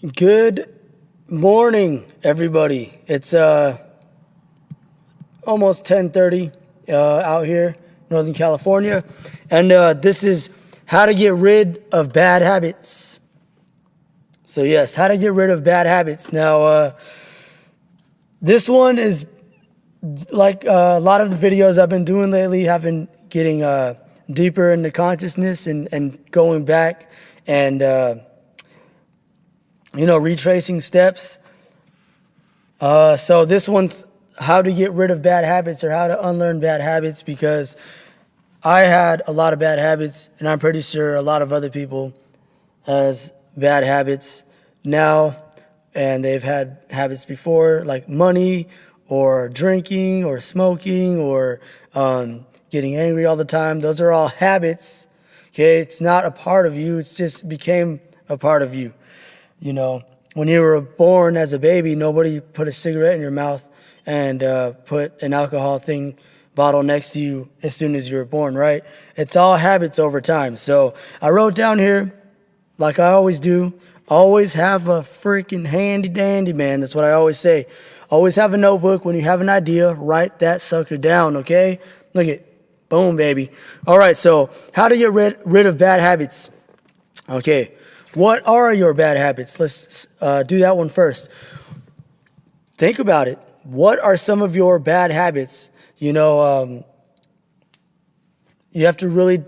Good morning, everybody. It's almost 10:30 out here, Northern California, and this is how to get rid of bad habits. So yes, how to get rid of bad habits. Now, this one is like a lot of the videos I've been doing lately have been getting deeper into consciousness and going back and retracing steps. So this one's how to get rid of bad habits or how to unlearn bad habits, because I had a lot of bad habits, and I'm pretty sure a lot of other people has bad habits now, and they've had habits before, like money or drinking or smoking or getting angry all the time. Those are all habits. Okay, it's not a part of you. It's just became a part of you. You know, when you were born as a baby, nobody put a cigarette in your mouth and put an alcohol bottle next to you as soon as you were born, right? It's all habits over time. So I wrote down here, like I always do, always have a freaking handy dandy, man. That's what I always say. Always have a notebook. When you have an idea, write that sucker down, okay? Look at, boom, baby. All right, so how to get rid of bad habits. Okay. What are your bad habits? Let's do that one first. Think about it. What are some of your bad habits? You have to really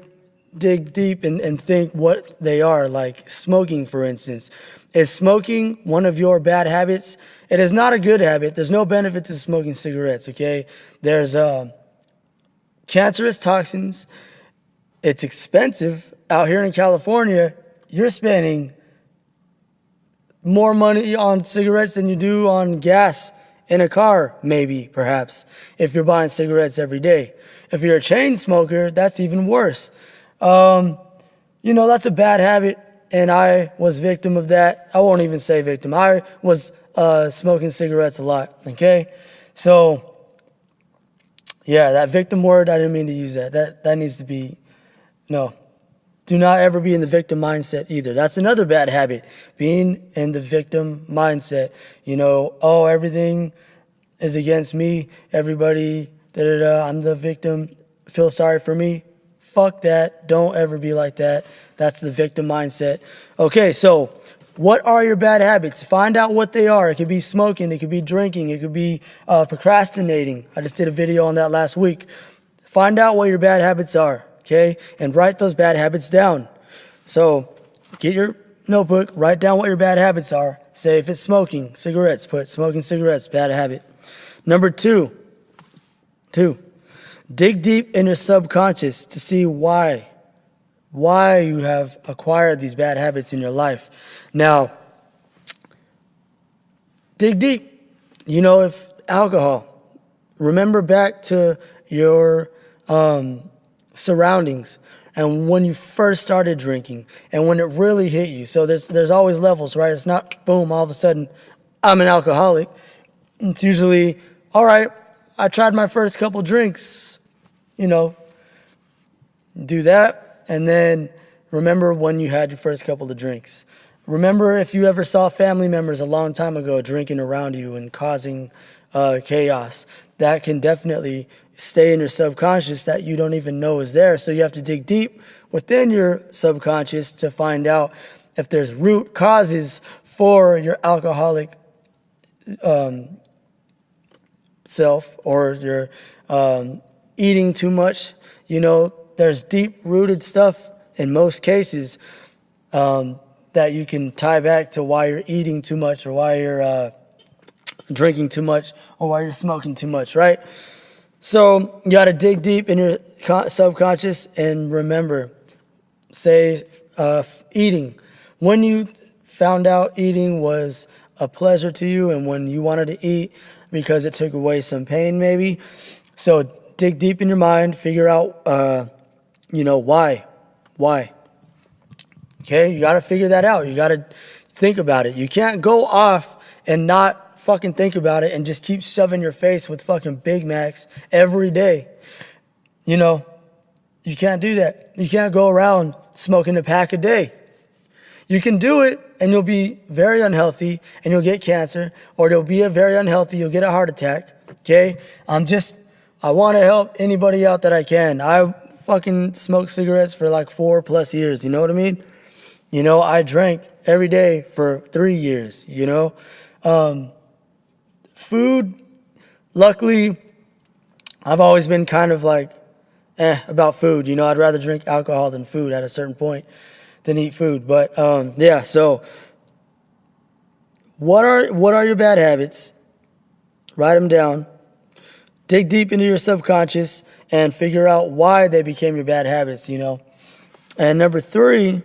dig deep and think what they are. Like smoking, for instance. Is smoking one of your bad habits? It is not a good habit. There's no benefit to smoking cigarettes, okay? There's cancerous toxins. It's expensive. Out here in California, you're spending more money on cigarettes than you do on gas in a car, maybe, perhaps, if you're buying cigarettes every day. If you're a chain smoker, that's even worse. That's a bad habit, and I was victim of that. I won't even say victim. I was smoking cigarettes a lot, okay? So, yeah, that victim word, I didn't mean to use that. That needs to be, no. Do not ever be in the victim mindset either. That's another bad habit, being in the victim mindset. Everything is against me. Everybody, I'm the victim. Feel sorry for me. Fuck that. Don't ever be like that. That's the victim mindset. Okay, so what are your bad habits? Find out what they are. It could be smoking. It could be drinking. It could be procrastinating. I just did a video on that last week. Find out what your bad habits are. Okay, and write those bad habits down. So get your notebook, write down what your bad habits are. Say if it's smoking, cigarettes, put smoking cigarettes, bad habit. Number two, dig deep in your subconscious to see why you have acquired these bad habits in your life. Now, dig deep. If alcohol, remember back to your surroundings and when you first started drinking and when it really hit you. So there's always levels, right? It's not boom, all of a sudden I'm an alcoholic. It's usually, all right, I tried my first couple drinks, do that, and then remember when you had your first couple of drinks. Remember if you ever saw family members a long time ago drinking around you and causing chaos. That can definitely stay in your subconscious that you don't even know is there. So you have to dig deep within your subconscious to find out if there's root causes for your alcoholic self or your eating too much. There's deep-rooted stuff in most cases that you can tie back to why you're eating too much or why you're drinking too much or why you're smoking too much, right? So you got to dig deep in your subconscious and remember, say eating. When you found out eating was a pleasure to you and when you wanted to eat because it took away some pain maybe. So dig deep in your mind, figure out, why. Okay, you got to figure that out. You got to think about it. You can't go off and not fucking think about it and just keep shoving your face with fucking Big Macs every day. You can't do that. You can't go around smoking a pack a day. You can do it and you'll be very unhealthy and you'll get cancer, or you'll be very unhealthy, you'll get a heart attack, okay? I want to help anybody out that I can. I fucking smoked cigarettes for like 4+ years, you know what I mean? You know, I drank every day for 3 years, you know? Food, luckily, I've always been kind of like, about food. You know, I'd rather drink alcohol than food at a certain point than eat food. But, yeah, so what are your bad habits? Write them down. Dig deep into your subconscious and figure out why they became your bad habits, you know. And number 3,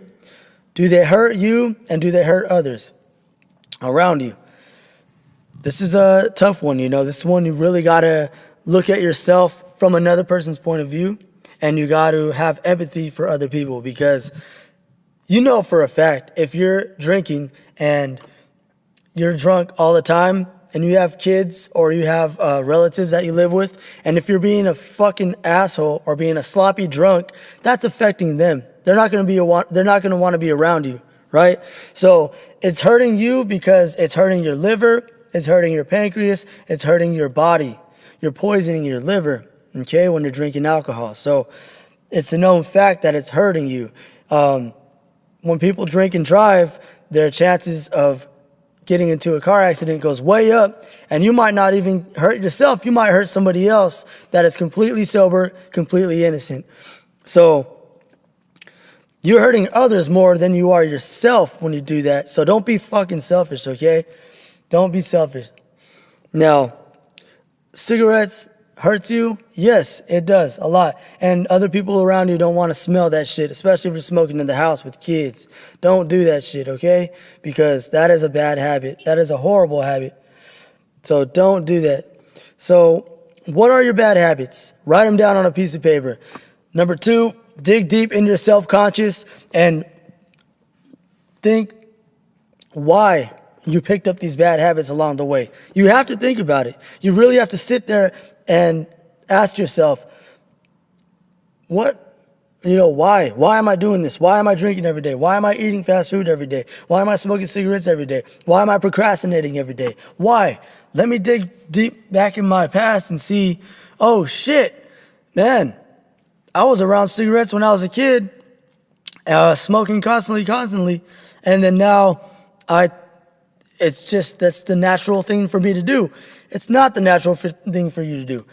do they hurt you and do they hurt others around you? This is a tough one, you know. This one you really got to look at yourself from another person's point of view, and you got to have empathy for other people, because you know for a fact if you're drinking and you're drunk all the time and you have kids or you have relatives that you live with, and if you're being a fucking asshole or being a sloppy drunk, that's affecting them. They're not going to want to be around you, right? So it's hurting you because it's hurting your liver, it's hurting your pancreas, it's hurting your body. You're poisoning your liver, okay, when you're drinking alcohol. So it's a known fact that it's hurting you. When people drink and drive, their chances of getting into a car accident goes way up, and you might not even hurt yourself. You might hurt somebody else that is completely sober, completely innocent. So you're hurting others more than you are yourself when you do that. So don't be fucking selfish, okay? Don't be selfish. Now, cigarettes hurts you? Yes, it does, a lot. And other people around you don't want to smell that shit, especially if you're smoking in the house with kids. Don't do that shit, okay? Because that is a bad habit. That is a horrible habit. So don't do that. So what are your bad habits? Write them down on a piece of paper. Number 2, dig deep in your self-conscious and think why you picked up these bad habits along the way. You have to think about it. You really have to sit there and ask yourself, why? Why am I doing this? Why am I drinking every day? Why am I eating fast food every day? Why am I smoking cigarettes every day? Why am I procrastinating every day? Why? Let me dig deep back in my past and see, oh shit, man, I was around cigarettes when I was a kid, smoking constantly, and then now that's the natural thing for me to do. It's not the natural thing for you to do.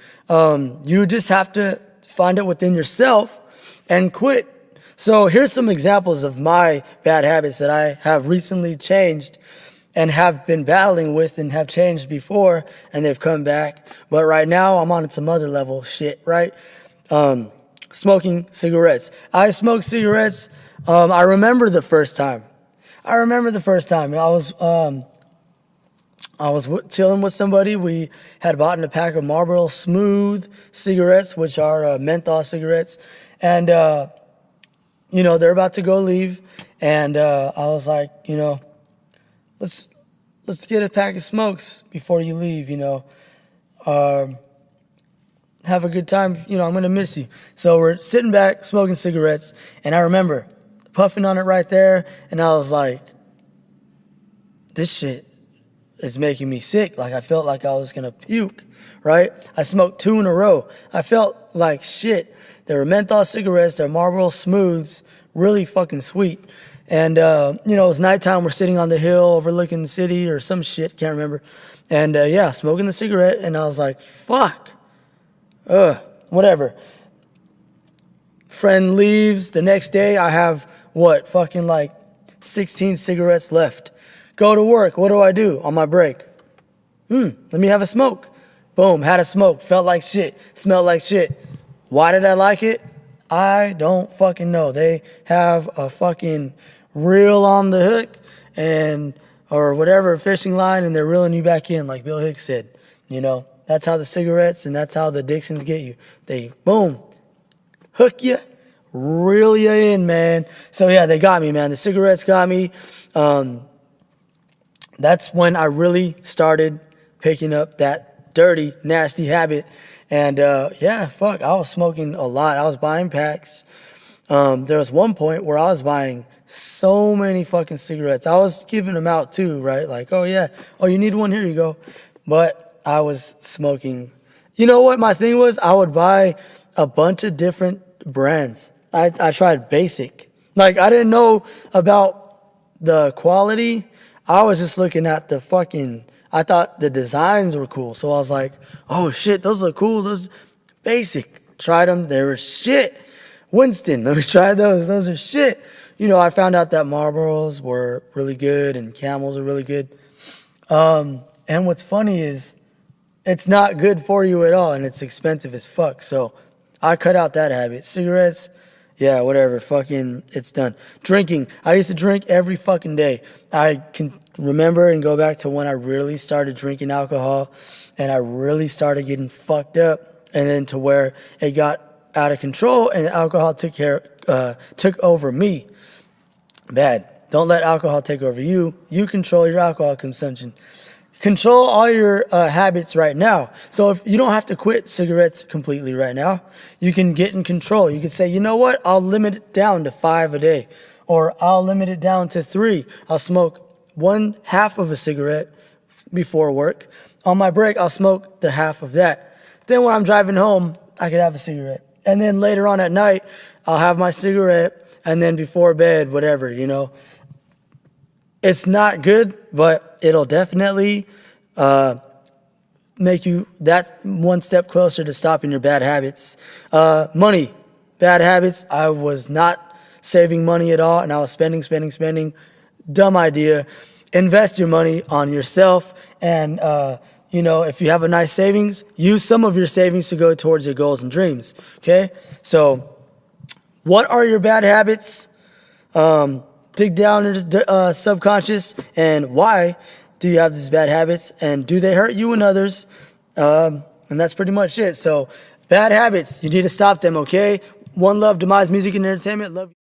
You just have to find it within yourself and quit. So here's some examples of my bad habits that I have recently changed and have been battling with and have changed before, and they've come back. But right now I'm on some other level shit, right? Smoking cigarettes. I smoked cigarettes. I remember the first time. I was chilling with somebody. We had bought a pack of Marlboro Smooth cigarettes, which are menthol cigarettes. And, they're about to go leave. And I was like, let's get a pack of smokes before you leave, have a good time. I'm going to miss you. So we're sitting back, smoking cigarettes. And I remember puffing on it right there. And I was like, this shit is making me sick. Like, I felt like I was going to puke, right? I smoked 2 in a row. I felt like shit. They were menthol cigarettes. They're Marlboro Smooths, really fucking sweet. And, it was nighttime. We're sitting on the hill overlooking the city or some shit. Can't remember. And, smoking the cigarette. And I was like, fuck. Whatever. Friend leaves. The next day, I have, 16 cigarettes left. Go to work. What do I do on my break? Let me have a smoke. Boom, had a smoke. Felt like shit. Smelled like shit. Why did I like it? I don't fucking know. They have a fucking reel on the hook or whatever, fishing line, and they're reeling you back in, like Bill Hicks said. That's how the cigarettes and that's how the addictions get you. They, boom, hook you, reel you in, man. So yeah, they got me, man. The cigarettes got me. That's when I really started picking up that dirty, nasty habit. And I was smoking a lot. I was buying packs. There was one point where I was buying so many fucking cigarettes. I was giving them out too, right? Like, oh yeah, oh you need one, here you go. But I was smoking. You know what my thing was? I would buy a bunch of different brands. I tried Basic. Like, I didn't know about the quality. I was just looking at the fucking, I thought the designs were cool. So I was like, oh shit, those look cool. Those Basic. Tried them. They were shit. Winston, let me try those. Those are shit. You know, I found out that Marlboros were really good and Camels are really good. And what's funny is it's not good for you at all and it's expensive as fuck. So I cut out that habit. Cigarettes, yeah, whatever. Fucking, it's done. Drinking. I used to drink every fucking day. I can remember and go back to when I really started drinking alcohol and I really started getting fucked up, and then to where it got out of control and alcohol took over me. Bad. Don't let alcohol take over you. You control your alcohol consumption. Control all your habits right now. So if you don't have to quit cigarettes completely right now, you can get in control. You can say, you know what? I'll limit it down to 5 a day, or I'll limit it down to 3. I'll smoke 1/2 of a cigarette before work. On my break, I'll smoke the half of that. Then when I'm driving home, I could have a cigarette. And then later on at night, I'll have my cigarette, and then before bed, whatever, you know. It's not good, but it'll definitely make you that one step closer to stopping your bad habits. Money, bad habits. I was not saving money at all, and I was spending. Dumb idea. Invest your money on yourself, and you know, if you have a nice savings, use some of your savings to go towards your goals and dreams. Okay, so what are your bad habits? Dig down into the subconscious, and why do you have these bad habits, and do they hurt you and others? And that's pretty much it. So bad habits, you need to stop them, okay? One love, Demise Music and Entertainment. Love you.